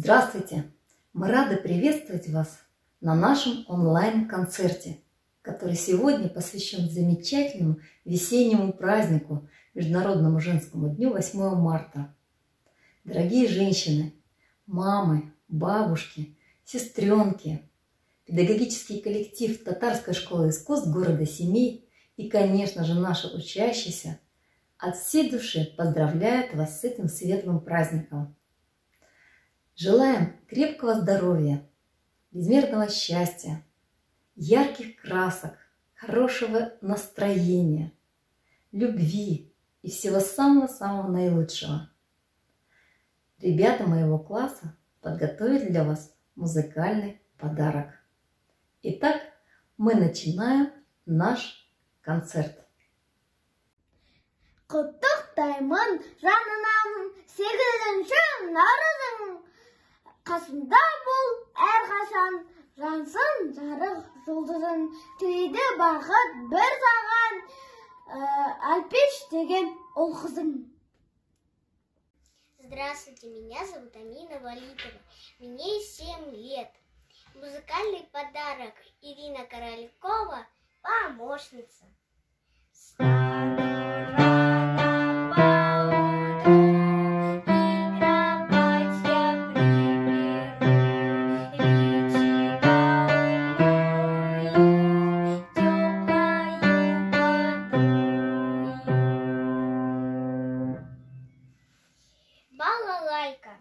Здравствуйте! Мы рады приветствовать вас на нашем онлайн-концерте, который сегодня посвящен замечательному весеннему празднику, Международному женскому дню 8 марта. Дорогие женщины, мамы, бабушки, сестренки, педагогический коллектив Татарской школы искусств города Семей и, конечно же, наши учащиеся от всей души поздравляют вас с этим светлым праздником. Желаем крепкого здоровья, безмерного счастья, ярких красок, хорошего настроения, любви и всего самого-самого наилучшего. Ребята моего класса подготовили для вас музыкальный подарок. Итак, мы начинаем наш концерт. Құттықтаймын жанынан 8-ші наурызың, қасымда бол әрқашан, жансың жарық жұлдызың, тілейді бақыт бір саған, Альпиш деген ол қызың. Здравствуйте, меня зовут Амина Валитова, мне 7 лет. Музыкальный подарок Ирина Королькова, помощница. Балалайка.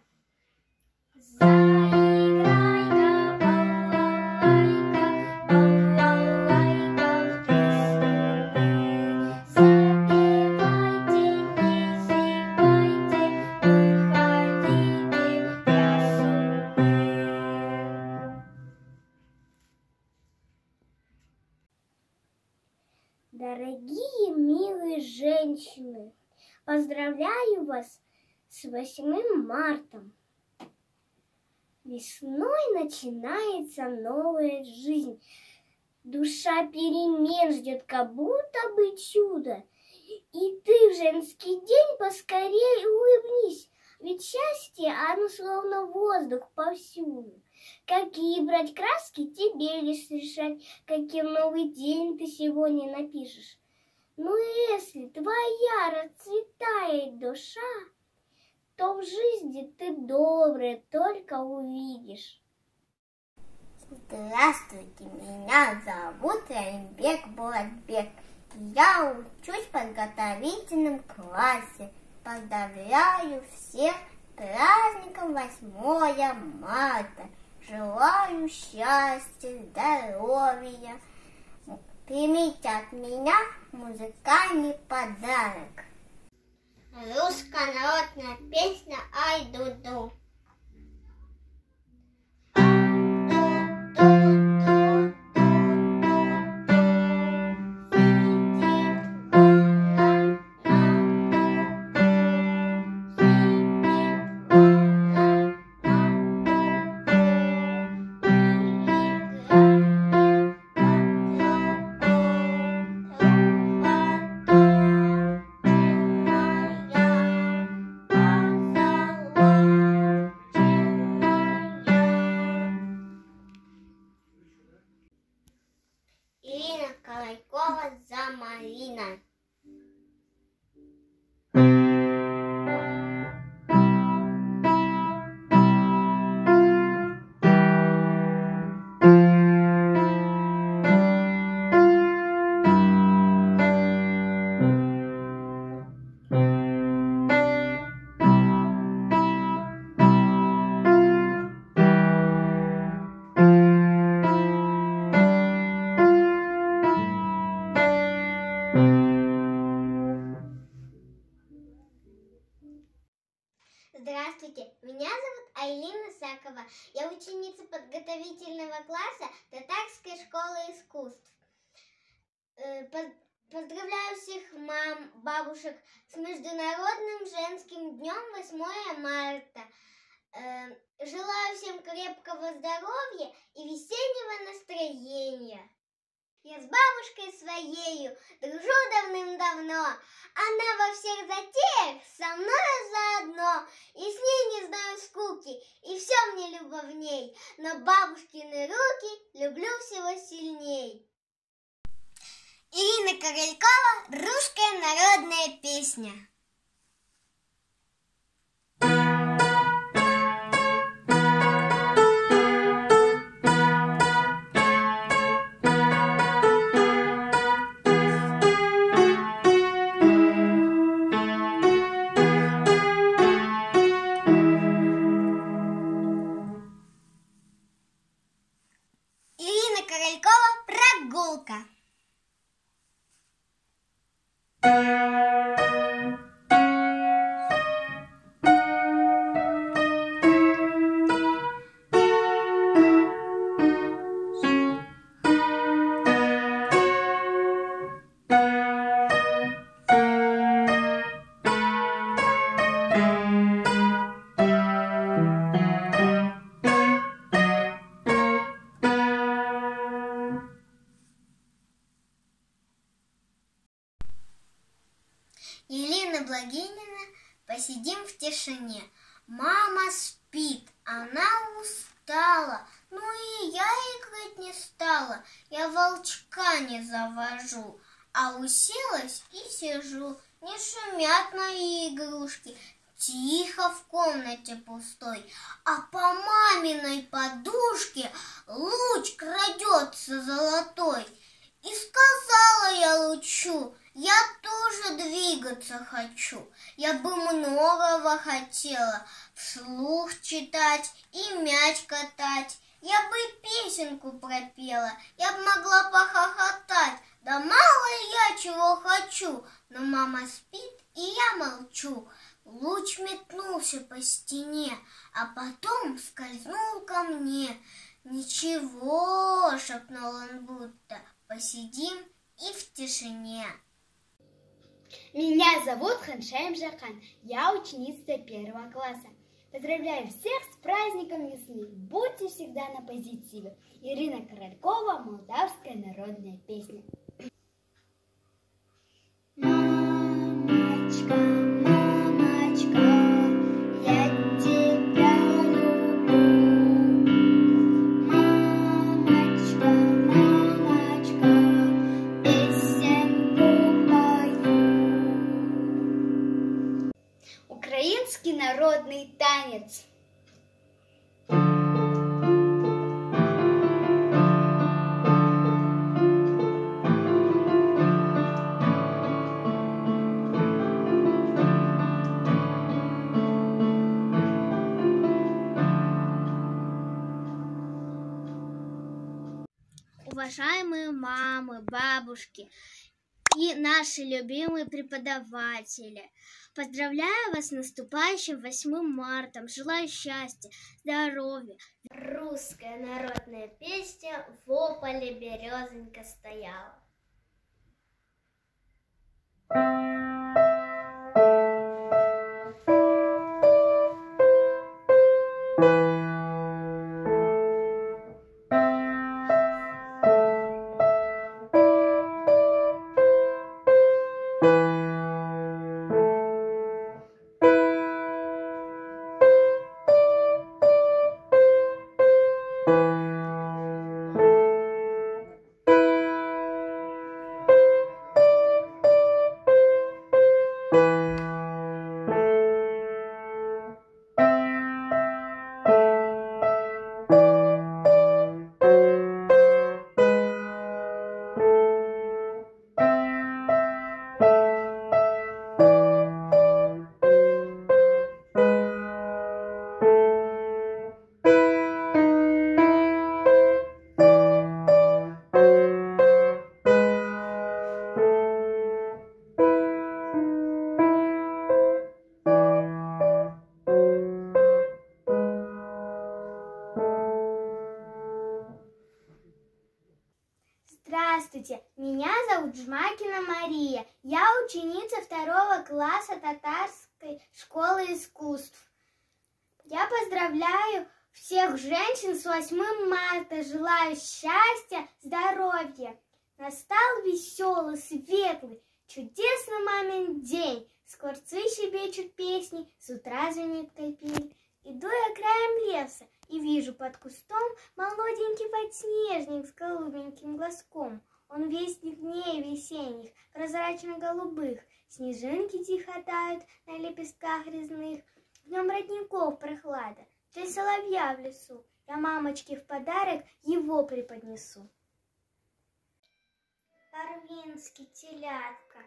Дорогие милые женщины, поздравляю вас с 8 марта. Весной начинается новая жизнь. Душа перемен ждет, как будто бы чудо. И ты в женский день поскорей улыбнись, ведь счастье, оно словно воздух повсюду. Какие брать краски, тебе лишь решать, каким новый день ты сегодня напишешь. Но если твоя расцветает душа, то в жизни ты доброе только увидишь. Здравствуйте, меня зовут Рамбек Буратбек. Я учусь в подготовительном классе. Поздравляю всех с праздником 8 марта. Желаю счастья, здоровья. Примите от меня музыкальный подарок. Русская народная песня «Ай-ду-ду». Ирина Королькова за Марина. Здравствуйте, меня зовут Айлина Сакова. Я ученица подготовительного класса Татарской школы искусств. Поздравляю всех мам, бабушек с Международным женским днем 8 марта. Желаю всем крепкого здоровья и весеннего настроения. Я с бабушкой своею дружу давным-давно. Она во всех затеях со мной заодно. И с ней не знаю скуки. И все мне любовней, но бабушкины руки люблю всего сильней. Ирина Королькова, русская народная песня. Ирина Королькова, прогулка. Елена Благинина, посидим в тишине. Мама спит, она устала, ну и я играть не стала, я волчка не завожу, а уселась и сижу, не шумят мои игрушки, тихо в комнате пустой, а по маминой подушке луч крадется золотой. И сказала я лучу: я тоже двигаться хочу, я бы многого хотела, вслух читать и мяч катать, я бы песенку пропела, я бы могла похохотать, да мало я чего хочу, но мама спит, и я молчу. Луч метнулся по стене, а потом скользнул ко мне. «Ничего», — шепнул он будто, — «посидим и в тишине». Меня зовут Ханшаем Жахан, я ученица 1 класса. Поздравляю всех с праздником весны, будьте всегда на позитиве. Ирина Королькова, молдавская народная песня. Мамочка, мамочка, я тебя люблю. Мамочка, мамочка, песенку пою. Украинский народный танец. Уважаемые мамы, бабушки и наши любимые преподаватели, поздравляю вас с наступающим 8 марта. Желаю счастья, здоровья. Русская народная песня «Во поле березонька стояла». Здравствуйте, меня зовут Жмакина Мария. Я ученица 2 класса Татарской школы искусств. Я поздравляю всех женщин с 8 марта. Желаю счастья, здоровья. Настал веселый, светлый, чудесный мамин день. Скворцы щебечут песни, с утра звенит капель. Иду я краем леса и вижу под кустом молоденький подснежник с голубеньким глазком. Он вестник дней весенних, прозрачно-голубых. Снежинки тихо тают на лепестках резных. В нем родников прохлада, для соловья в лесу. Я мамочке в подарок его преподнесу. Парвинский, телятка.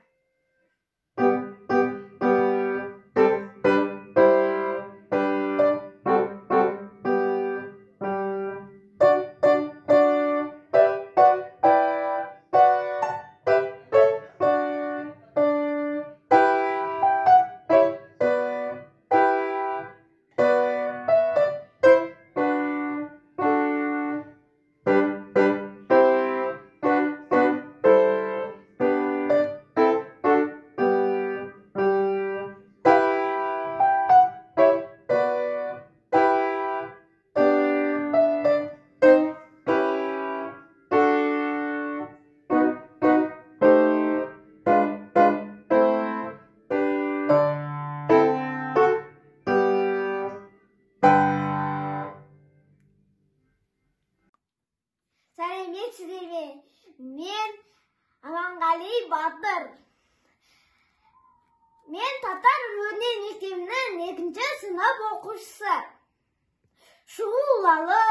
Сәлеметсіздер ме? Мен Аманғали Батыр. Мен татар өнер мектебінің 2-ші сынып оқушысы. Шуылалы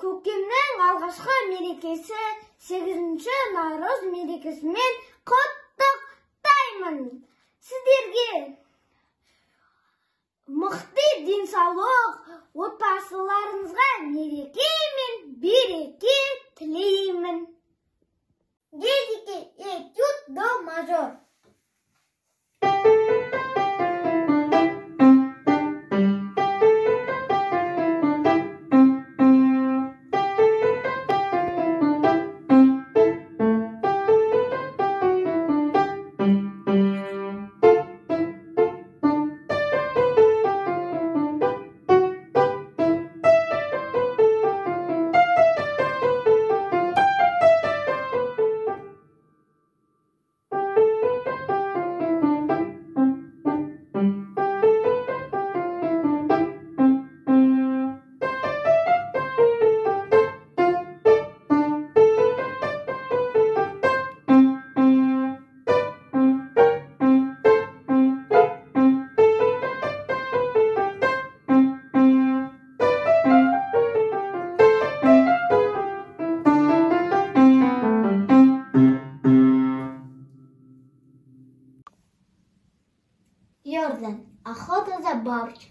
көктемнің алғашқы мерекесі 8-ші наурыз мерекесімен құттықтаймын. Сіздерге мықты денсаулық, отбасыларыңызға мереке мен береке тілеймін. Дедики, этюд до мажор. Йордан, охота за борщ.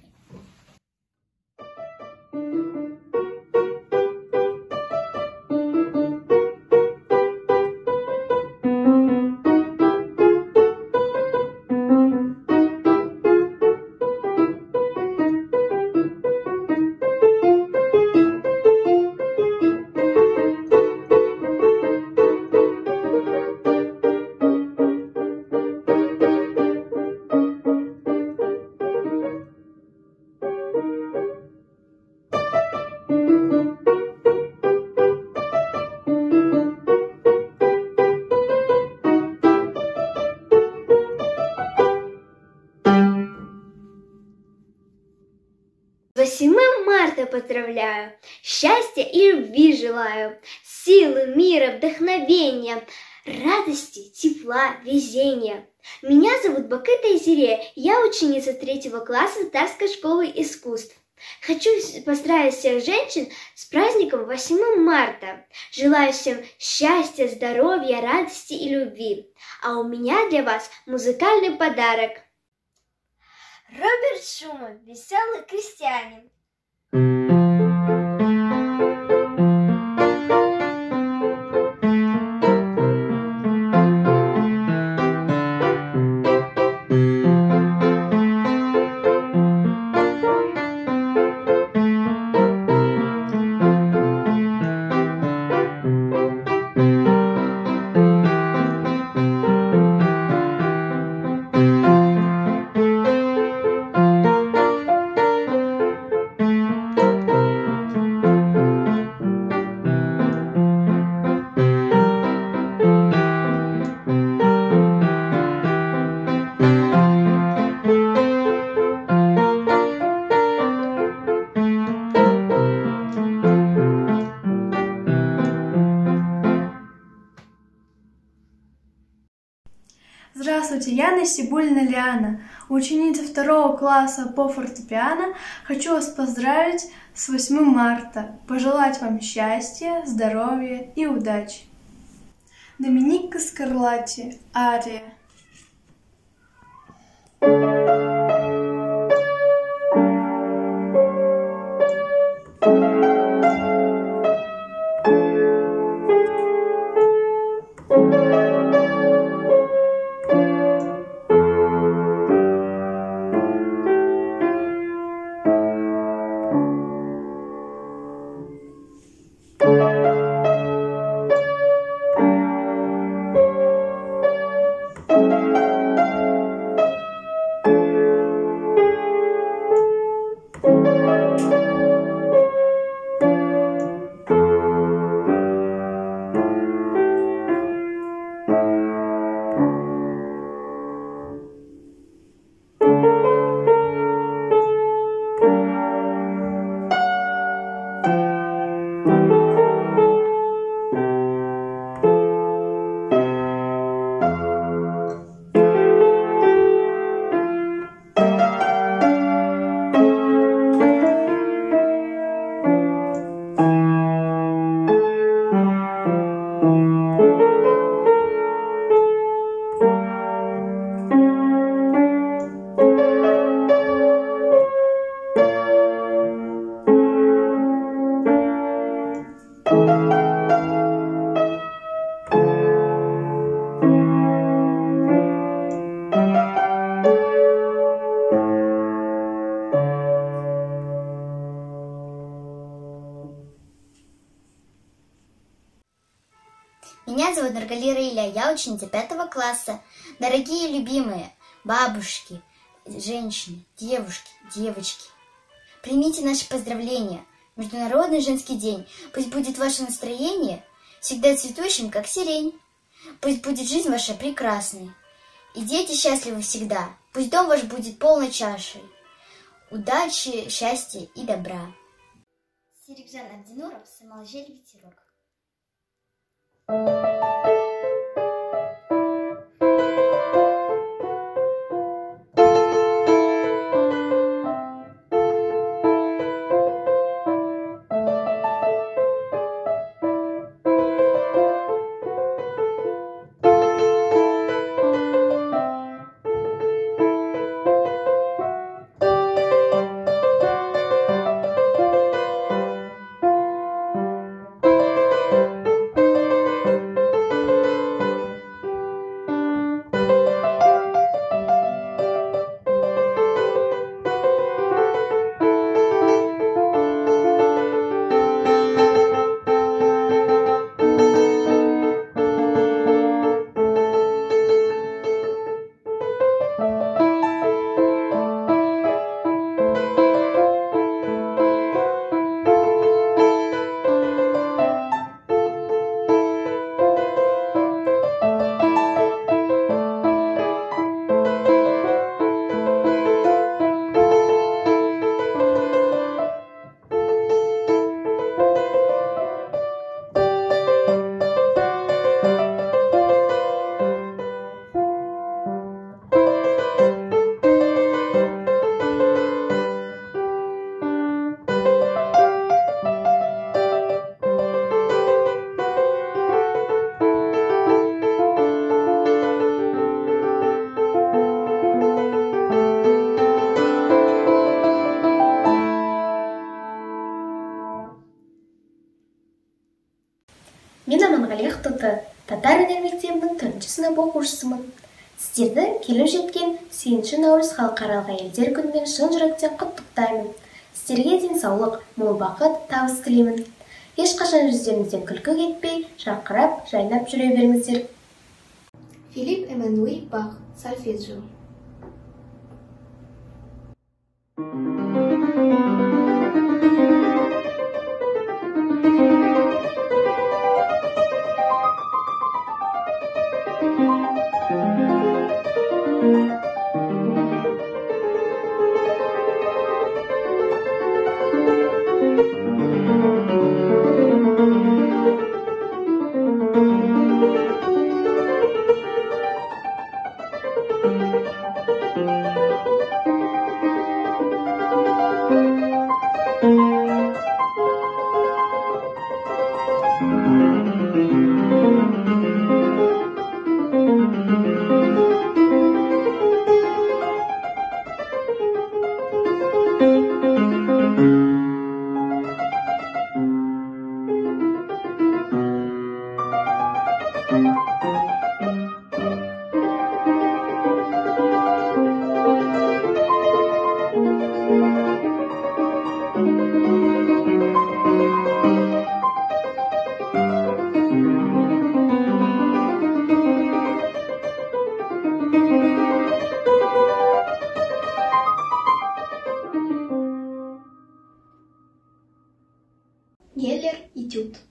С 8 марта поздравляю, счастья и любви желаю, силы, мира, вдохновения, радости, тепла, везения. Меня зовут Бакыта Изире, я ученица 3 класса Татарской школы искусств. Хочу поздравить всех женщин с праздником 8 марта. Желаю всем счастья, здоровья, радости и любви. А у меня для вас музыкальный подарок. Роберт Шуман, «Веселый крестьянин». Яна Сибульна Лиана, ученица 2 класса по фортепиано. Хочу вас поздравить с 8 марта, пожелать вам счастья, здоровья и удачи. Доминика Скарлатти, ария. Меня зовут Наргалира Илья, я ученица 5 класса. Дорогие любимые бабушки, женщины, девушки, девочки, примите наши поздравления. Международный женский день. Пусть будет ваше настроение всегда цветущим, как сирень. Пусть будет жизнь ваша прекрасной. И дети счастливы всегда. Пусть дом ваш будет полной чашей. Удачи, счастья и добра. Серикжан Абдинуров, Самалжель ветерок. Мен Аманғали Ақтоты, Татар өнер мектебінің 4-ші сынып оқушысымын. Сіздерді келіп жеткен 8-ші наурыз халықаралық әйелдер күнімен шын жүректен құттықтаймын. Сіздерге денсаулық, мол бақыт, табыс тілеймін. Ешқашан жүздеріңізден күлкі кетпей, жарқырап, жайнап жүре беріңіздер. Филипп Эммануэль Бах, сольфеджио. этюд.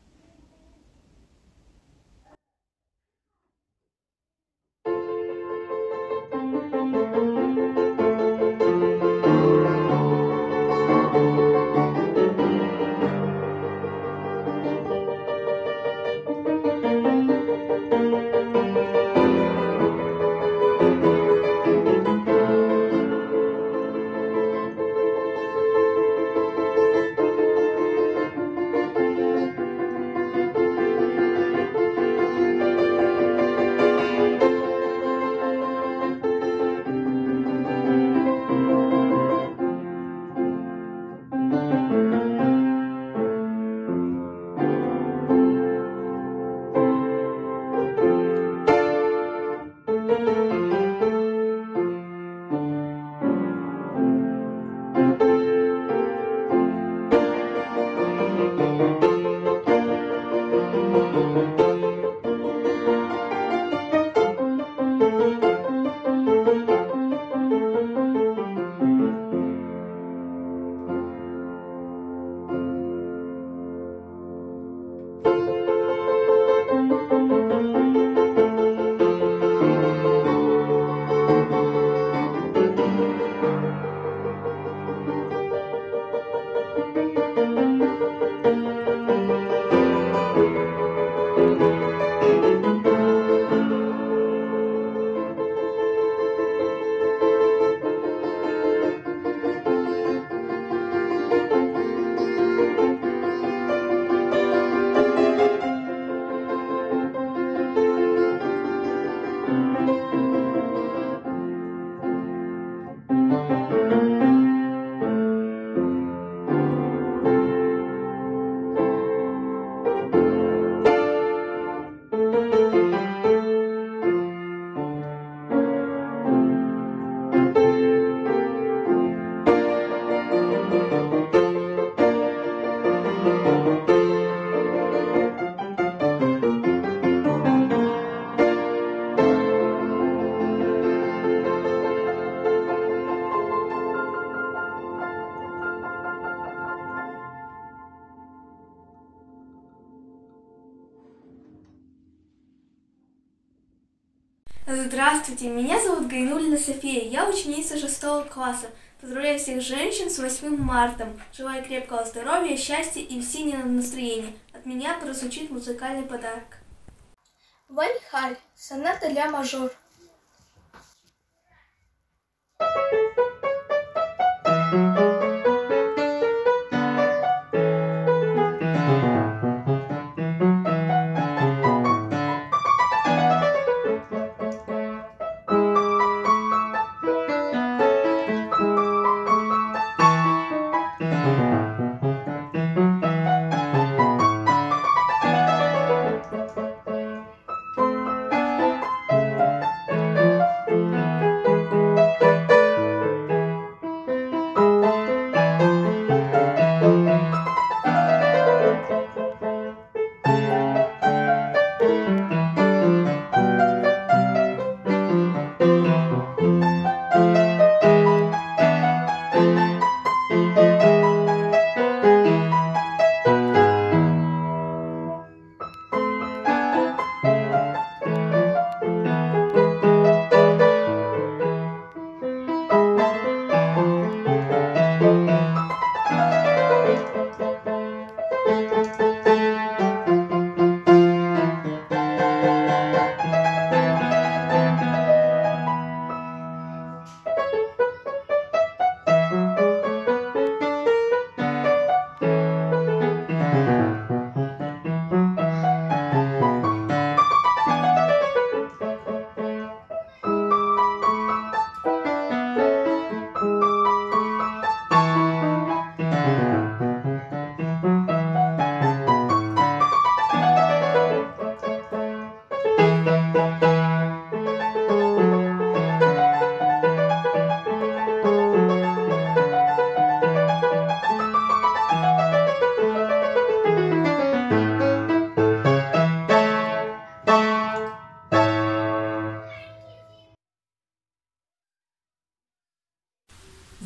Здравствуйте, меня зовут Гайнуллина София, я ученица 6 класса. Поздравляю всех женщин с 8 марта. Желаю крепкого здоровья, счастья и весеннего настроения. От меня прозвучит музыкальный подарок. Вань Халь, соната ля мажор.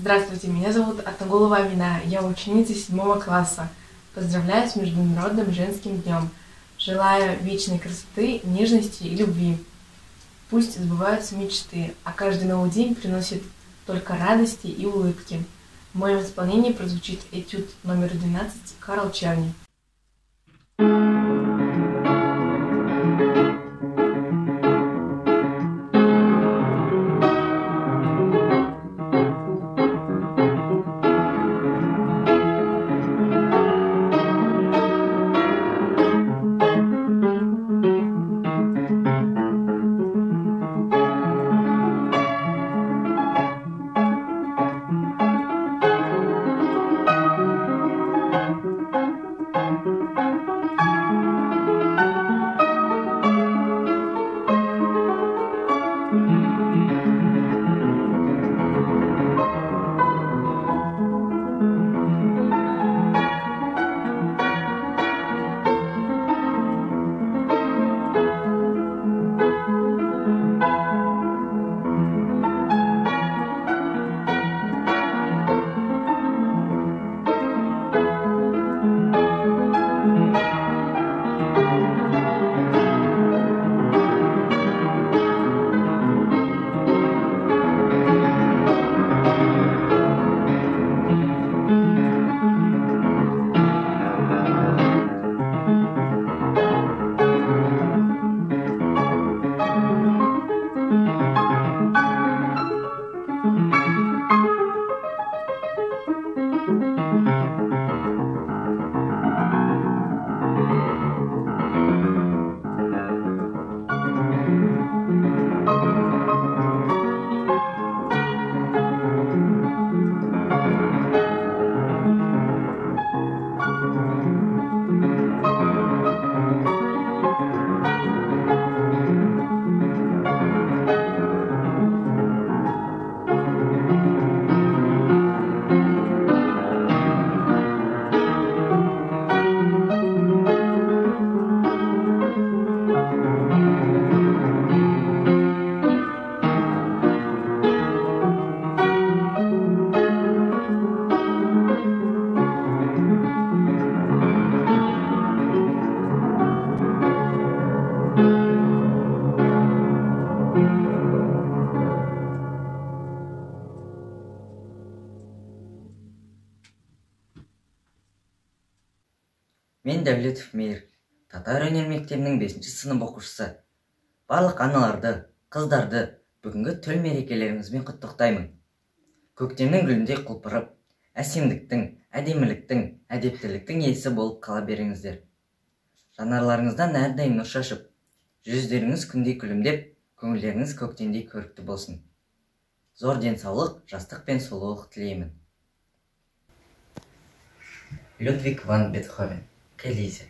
Здравствуйте, меня зовут Атнаголова Амина, я ученица 7 класса. Поздравляю с Международным женским днем. Желаю вечной красоты, нежности и любви. Пусть сбываются мечты, а каждый новый день приносит только радости и улыбки. В моем исполнении прозвучит этюд номер 12 Карл Чарни. Мен Дәулетов Мейір, татар өнер мектебінің 5-ші сынып оқушысы. Барлық аналарды, қыздарды бүгінгі төл мерекелеріңізбен құттықтаймын. Көктемнің гүліндей құлпырып, әсемдіктің, әдеміліктің, әдептіліктің иесі болып қала беріңіздер. Жанарларыңыздан әрдайым нұр шашып, жүздеріңіз күндей күлімдеп, көңілдеріңіз көктемдей көрікті болсын. Зор денсаулық, жастық пен сұлулық тілеймін. Людвиг ван Бетховен. Элиза.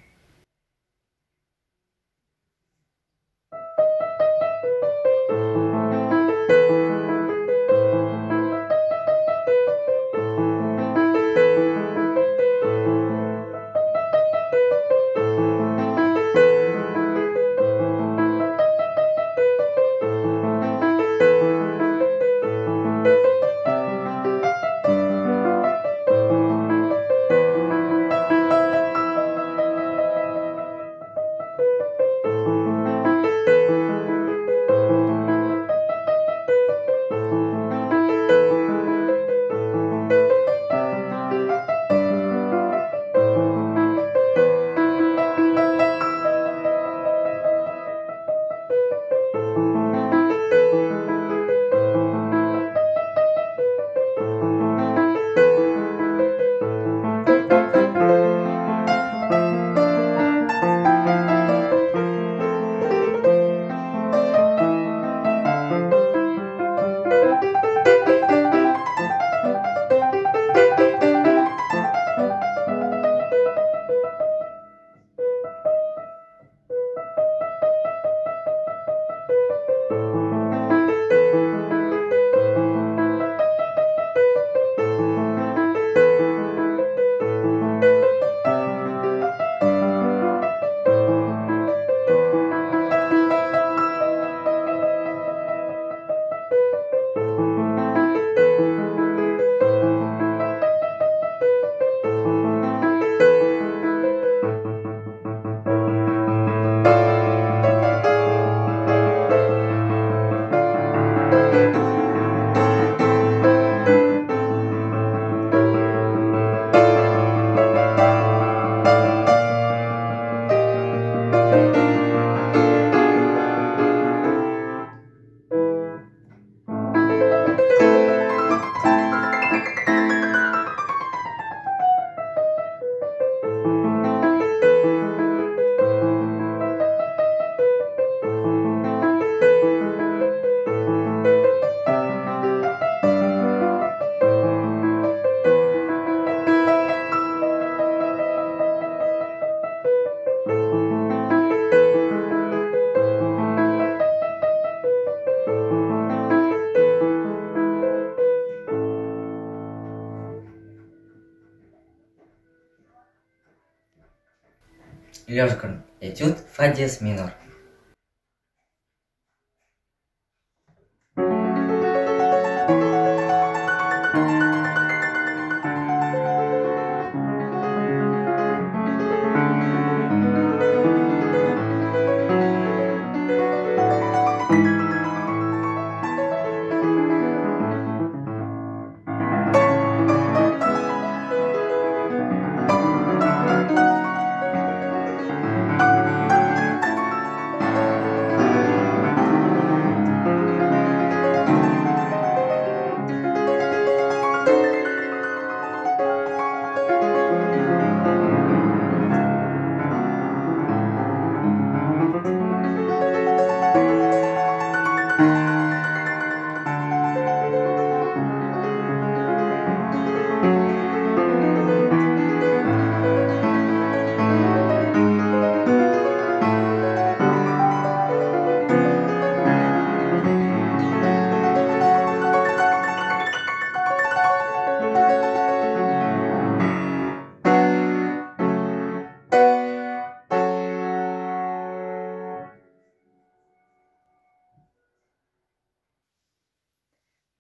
Лёшкин. Этюд фа диез минор.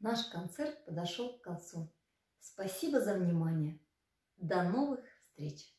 Наш концерт подошел к концу. Спасибо за внимание. До новых встреч!